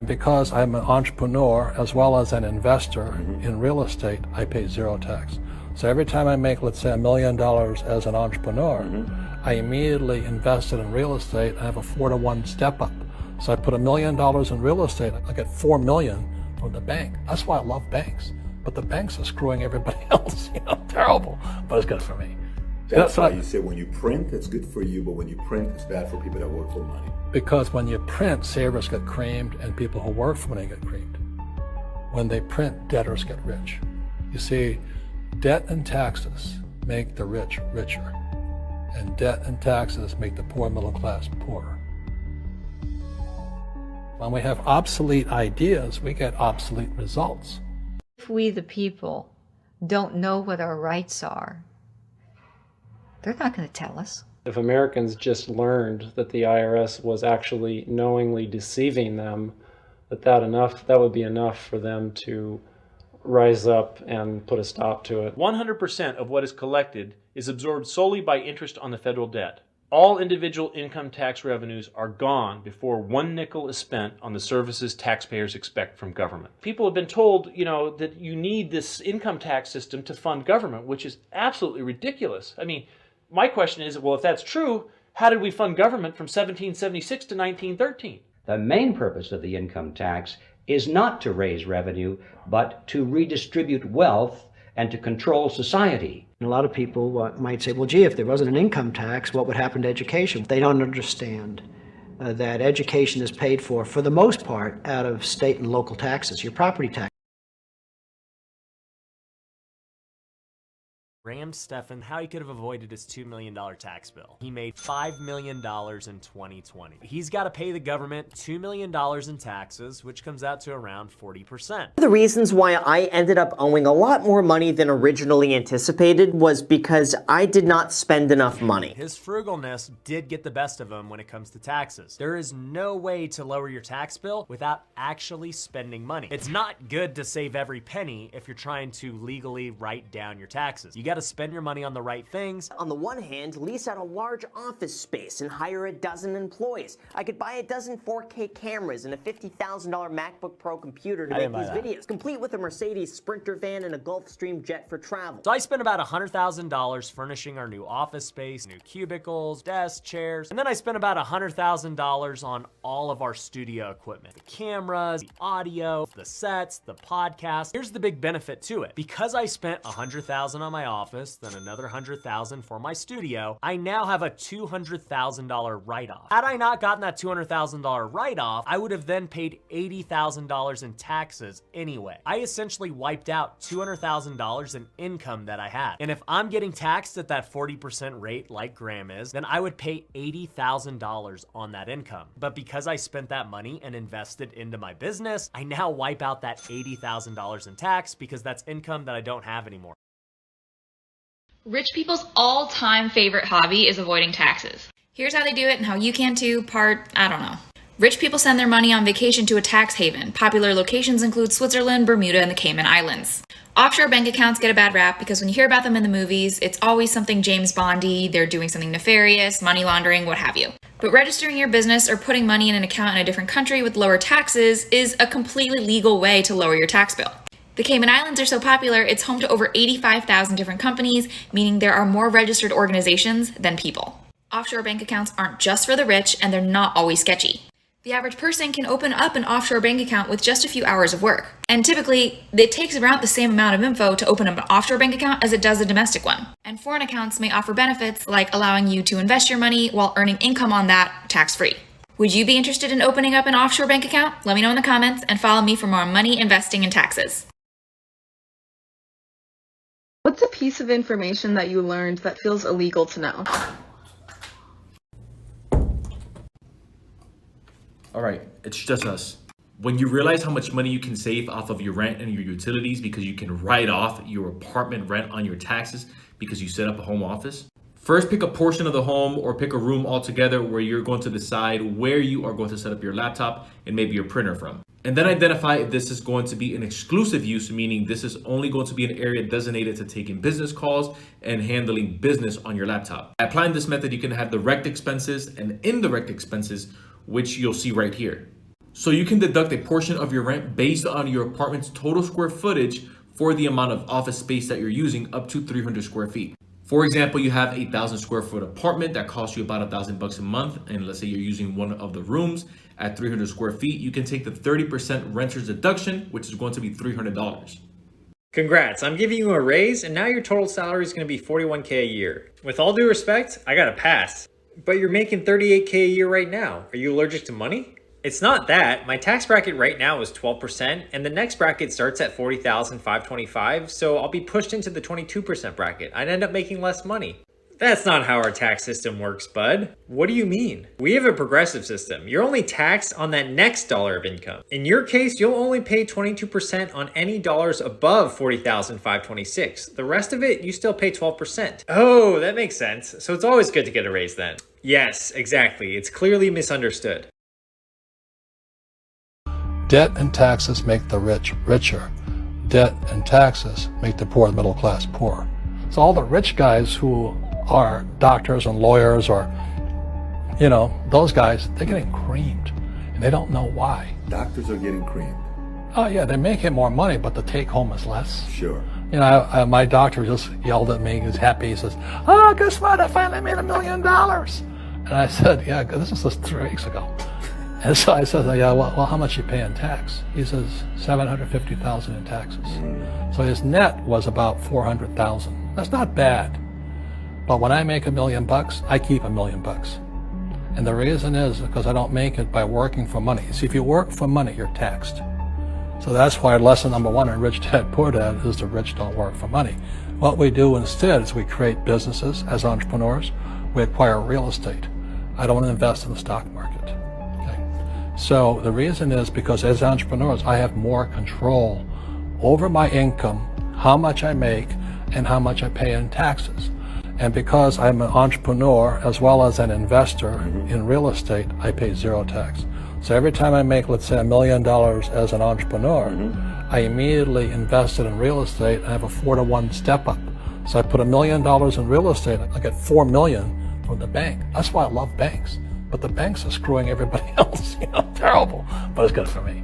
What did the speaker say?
Because I'm an entrepreneur as well as an investor in real estate, I pay zero tax. So every time I make, let's say, $1 million as an entrepreneur, I immediately invested in real estate. I have a 4-to-1 step up. So I put $1 million in real estate, I get $4 million from the bank. That's why I love banks. But the banks are screwing everybody else, terrible, but it's good for me. That's why you said when you print, it's good for you, but when you print, it's bad for people that work for money. Because when you print, savers get creamed and people who work for money get creamed. When they print, debtors get rich. You see, debt and taxes make the rich richer, and debt and taxes make the poor middle class poorer. When we have obsolete ideas, we get obsolete results. If we, the people, don't know what our rights are, they're not going to tell us. If Americans just learned that the IRS was actually knowingly deceiving them, that would be enough for them to rise up and put a stop to it. 100% of what is collected is absorbed solely by interest on the federal debt. All individual income tax revenues are gone before 1 nickel is spent on the services taxpayers expect from government. People have been told, that you need this income tax system to fund government, which is absolutely ridiculous. I mean, my question is, well, if that's true, how did we fund government from 1776 to 1913? The main purpose of the income tax is not to raise revenue, but to redistribute wealth and to control society. A lot of people might say, well, gee, if there wasn't an income tax, what would happen to education? They don't understand that education is paid for the most part, out of state and local taxes, your property tax. Rammed Stephan how he could have avoided his $2 million tax bill. He made $5 million in 2020. He's got to pay the government $2 million in taxes, which comes out to around 40%. The reasons why I ended up owing a lot more money than originally anticipated was because I did not spend enough money. His frugalness did get the best of him when it comes to taxes. There is no way to lower your tax bill without actually spending money. It's not good to save every penny if you're trying to legally write down your taxes. You got to spend your money on the right things. On the one hand, lease out a large office space and hire a dozen employees. I could buy a dozen 4K cameras and a $50,000 MacBook Pro computer to make these videos, complete with a Mercedes Sprinter van and a Gulfstream jet for travel. So I spent about $100,000 furnishing our new office space, new cubicles, desks, chairs, and then I spent about $100,000 on all of our studio equipment. The cameras, the audio, the sets, the podcast. Here's the big benefit to it. Because I spent $100,000 on my office, then another $100,000 for my studio, I now have a $200,000 write-off. Had I not gotten that $200,000 write-off, I would have then paid $80,000 in taxes anyway. I essentially wiped out $200,000 in income that I had. And if I'm getting taxed at that 40% rate like Graham is, then I would pay $80,000 on that income. But because I spent that money and invested into my business, I now wipe out that $80,000 in tax because that's income that I don't have anymore. Rich people's all-time favorite hobby is avoiding taxes. Here's how they do it and how you can too. I don't know. Rich people send their money on vacation to a tax haven. Popular locations include Switzerland, Bermuda, and the Cayman Islands. Offshore bank accounts get a bad rap because when you hear about them in the movies, it's always something James Bondy, they're doing something nefarious, money laundering, what have you. But registering your business or putting money in an account in a different country with lower taxes is a completely legal way to lower your tax bill. The Cayman Islands are so popular, it's home to over 85,000 different companies, meaning there are more registered organizations than people. Offshore bank accounts aren't just for the rich, and they're not always sketchy. The average person can open up an offshore bank account with just a few hours of work. And typically, it takes around the same amount of info to open up an offshore bank account as it does a domestic one. And foreign accounts may offer benefits like allowing you to invest your money while earning income on that tax-free. Would you be interested in opening up an offshore bank account? Let me know in the comments and follow me for more money, investing, and taxes. What's a piece of information that you learned that feels illegal to know? All right, it's just us. When you realize how much money you can save off of your rent and your utilities because you can write off your apartment rent on your taxes because you set up a home office, first pick a portion of the home or pick a room altogether where you're going to decide where you are going to set up your laptop and maybe your printer from. And then identify if this is going to be an exclusive use, meaning this is only going to be an area designated to taking business calls and handling business on your laptop. By applying this method, you can have direct expenses and indirect expenses, which you'll see right here. So you can deduct a portion of your rent based on your apartment's total square footage for the amount of office space that you're using, up to 300 square feet. For example, you have a 1,000 square foot apartment that costs you about $1,000 a month, and let's say you're using one of the rooms at 300 square feet, you can take the 30% renter's deduction, which is going to be $300. Congrats, I'm giving you a raise, and now your total salary is going to be $41K a year. With all due respect, I gotta pass. But you're making $38K a year right now. Are you allergic to money? It's not that. My tax bracket right now is 12%, and the next bracket starts at $40,525, so I'll be pushed into the 22% bracket. I'd end up making less money. That's not how our tax system works, bud. What do you mean? We have a progressive system. You're only taxed on that next dollar of income. In your case, you'll only pay 22% on any dollars above $40,526. The rest of it, you still pay 12%. Oh, that makes sense. So it's always good to get a raise then. Yes, exactly. It's clearly misunderstood. Debt and taxes make the rich richer. Debt and taxes make the poor and middle class poor. So all the rich guys who are doctors and lawyers, or, you know, those guys, they're getting creamed, and they don't know why. Doctors are getting creamed. Oh yeah, they're making more money, but the take home is less. Sure. You know, my doctor just yelled at me. He was happy. He says, "Oh, guess what? I finally made $1 million." And I said, "Yeah, this was just 3 weeks ago." And so I said, "Yeah, well, how much you pay in tax?" He says, $750,000 in taxes. So his net was about $400,000. That's not bad. But when I make $1 million, I keep $1 million. And the reason is because I don't make it by working for money. See, if you work for money, you're taxed. So that's why lesson number 1 in Rich Dad Poor Dad is the rich don't work for money. What we do instead is we create businesses as entrepreneurs. We acquire real estate. I don't want to invest in the stock market. Okay. So the reason is because as entrepreneurs, I have more control over my income, how much I make, and how much I pay in taxes. And because I'm an entrepreneur as well as an investor in real estate, I pay 0 tax. So every time I make, let's say, $1 million as an entrepreneur, I immediately invested in real estate and I have a 4-to-1 step up. So I put $1 million in real estate, I get $4 million from the bank. That's why I love banks. But the banks are screwing everybody else, you know, terrible, but it's good for me.